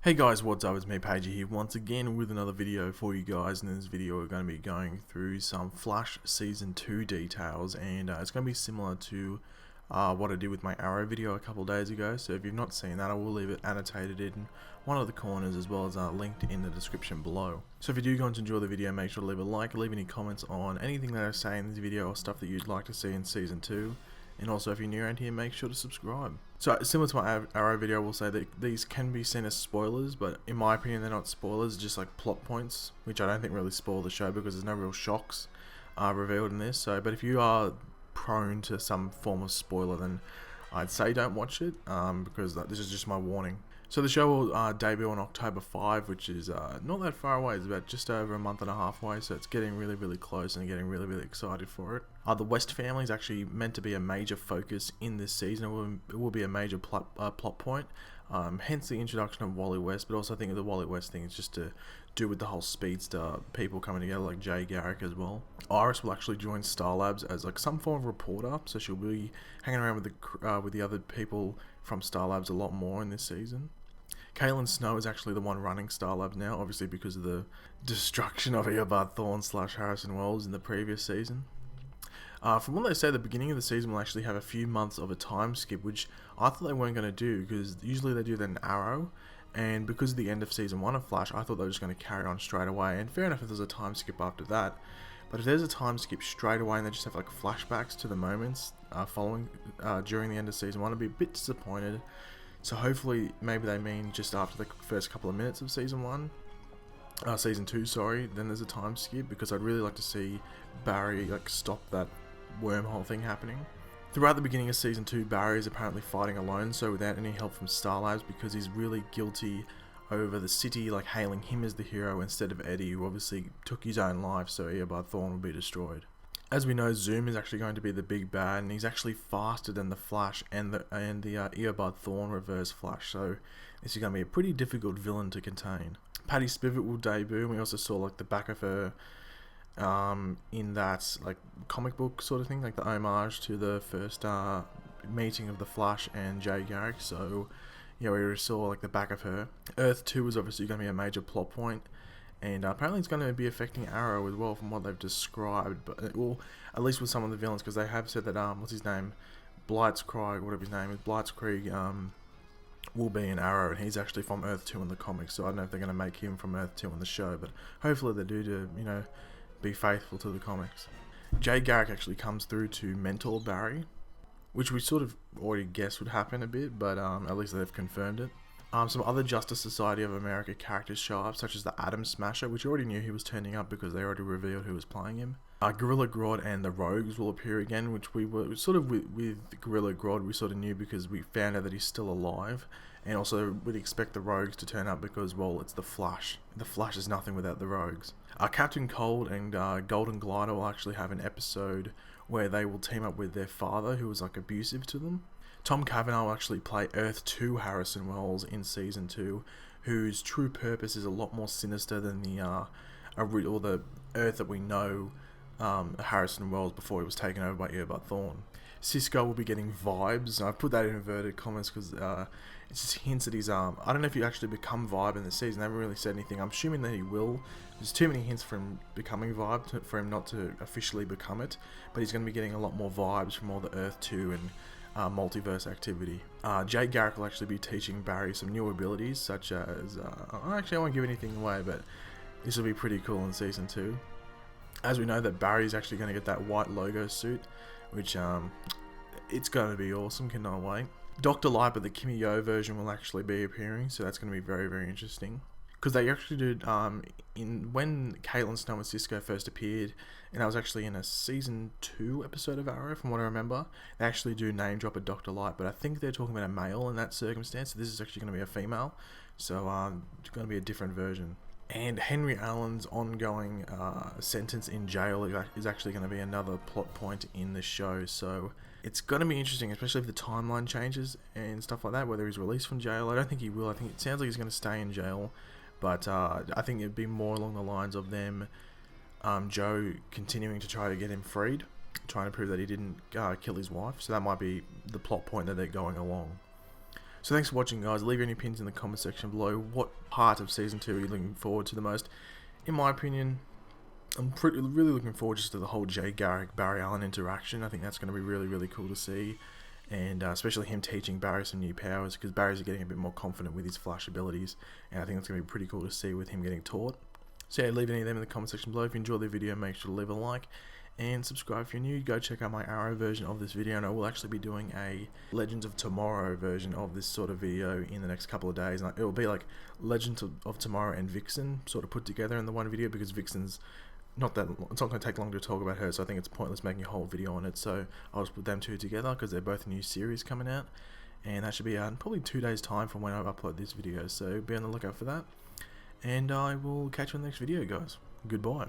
Hey guys, what's up? It's me, Pagey here, once again with another video for you guys. In this video, we're going to be going through some Flash Season 2 details, and it's going to be similar to what I did with my Arrow video a couple days ago. So if you've not seen that, I will leave it annotated in one of the corners as well as linked in the description below. So if you do go on to enjoy the video, make sure to leave a like, leave any comments on anything that I say in this video or stuff that you'd like to see in Season 2. And also, if you're new around here, make sure to subscribe. So, similar to my Arrow video, I will say that these can be seen as spoilers, but in my opinion, they're not spoilers, just like plot points, which I don't think really spoil the show because there's no real shocks revealed in this. So, but if you are prone to some form of spoiler, then I'd say don't watch it because this is just my warning. So the show will debut on October 5, which is not that far away. It's about just over a month and a half away, so it's getting really close and getting really excited for it. The West family is actually meant to be a major focus in this season. It will be a major plot point, hence the introduction of Wally West, but also I think the Wally West thing is just to do with the whole speedster people coming together, like Jay Garrick as well. Iris will actually join Star Labs as like some form of reporter, so she'll be hanging around with the other people from Star Labs a lot more in this season. Caitlin Snow is actually the one running Star Labs now, obviously because of the destruction of Eobard Thawne / Harrison Wells in the previous season. From what they say, the beginning of the season will actually have a few months of a time skip, which I thought they weren't going to do, because usually they do that in Arrow, and because of the end of Season 1 of Flash, I thought they were just going to carry on straight away, and fair enough if there's a time skip after that, but if there's a time skip straight away and they just have like flashbacks to the moments during the end of Season 1, I'd be a bit disappointed. So hopefully, maybe they mean just after the first couple of minutes of Season 2, sorry, then there's a time skip, because I'd really like to see Barry like stop that wormhole thing happening. Throughout the beginning of Season 2, Barry is apparently fighting alone, so without any help from Star Labs, because he's really guilty over the city like hailing him as the hero instead of Eddie, who obviously took his own life, so Eobard Thawne will be destroyed. As we know, Zoom is actually going to be the big bad, and he's actually faster than the Flash and the Eobard Thawne reverse Flash, so this is going to be a pretty difficult villain to contain. Patty Spivot will debut, and we also saw like the back of her in that like comic book sort of thing, like the homage to the first meeting of the Flash and Jay Garrick, so yeah, we saw like the back of her. Earth-2 is obviously going to be a major plot point. And apparently it's going to be affecting Arrow as well from what they've described, but it will, at least with some of the villains, because they have said that, what's his name, Blitzkrieg, whatever his name is, Blitzkrieg, will be in Arrow, and he's actually from Earth-2 in the comics, so I don't know if they're going to make him from Earth-2 in the show, but hopefully they do to, be faithful to the comics. Jay Garrick actually comes through to mentor Barry, which we sort of already guessed would happen a bit, but at least they've confirmed it. Some other Justice Society of America characters show up, such as the Atom Smasher, which you already knew he was turning up because they already revealed who was playing him. Gorilla Grodd and the Rogues will appear again, which we were sort of with Gorilla Grodd, we sort of knew because we found out that he's still alive, and also we'd expect the Rogues to turn up because, well, it's the Flash. The Flash is nothing without the Rogues. Captain Cold and Golden Glider will actually have an episode where they will team up with their father, who was like abusive to them. Tom Cavanaugh will actually play Earth-2 Harrison Wells in Season 2, whose true purpose is a lot more sinister than the Earth that we know Harrison Wells before he was taken over by Eobard Thawne. Cisco will be getting vibes, and I put that in inverted commas because it just hints that he's I don't know if he actually become Vibe in the season. They haven't really said anything. I'm assuming that he will. There's too many hints for him becoming Vibe for him not to officially become it, but he's going to be getting a lot more vibes from all the Earth-2 and multiverse activity. Jay Garrick will actually be teaching Barry some new abilities, such as actually I won't give anything away, but this will be pretty cool in Season 2. As we know that Barry's actually going to get that white logo suit, which it's going to be awesome, cannot wait. Dr. Light, but the Kimi Yo version will actually be appearing, so that's going to be very interesting. Because they actually did, when Caitlin Snow and Cisco first appeared, and that was actually in a Season 2 episode of Arrow, from what I remember, they actually do name drop a Dr. Light, but I think they're talking about a male in that circumstance, so this is actually going to be a female, so it's going to be a different version. And Henry Allen's ongoing sentence in jail is actually going to be another plot point in the show, so it's going to be interesting, especially if the timeline changes and stuff like that, whether he's released from jail. I don't think he will. I think it sounds like he's going to stay in jail, but I think it'd be more along the lines of them, Joe continuing to try to get him freed, trying to prove that he didn't kill his wife, so that might be the plot point that they're going along. So thanks for watching, guys. Leave any opinions in the comment section below. What part of Season 2 are you looking forward to the most? In my opinion, I'm really looking forward just to the whole Jay Garrick Barry Allen interaction. I think that's going to be really cool to see, and especially him teaching Barry some new powers, because Barry's getting a bit more confident with his Flash abilities, and I think that's going to be pretty cool to see with him getting taught. So yeah, leave any of them in the comment section below. If you enjoyed the video, make sure to leave a like and subscribe if you're new. Go check out my Arrow version of this video, and I will actually be doing a Legends of Tomorrow version of this sort of video in the next couple of days, and it will be like Legends of Tomorrow and Vixen sort of put together in the one video, because Vixen's it's not going to take long to talk about her, so I think it's pointless making a whole video on it. So I'll just put them two together because they're both new series coming out, and that should be out in probably 2 days time from when I upload this video, so be on the lookout for that, and I will catch you in the next video, guys. Goodbye.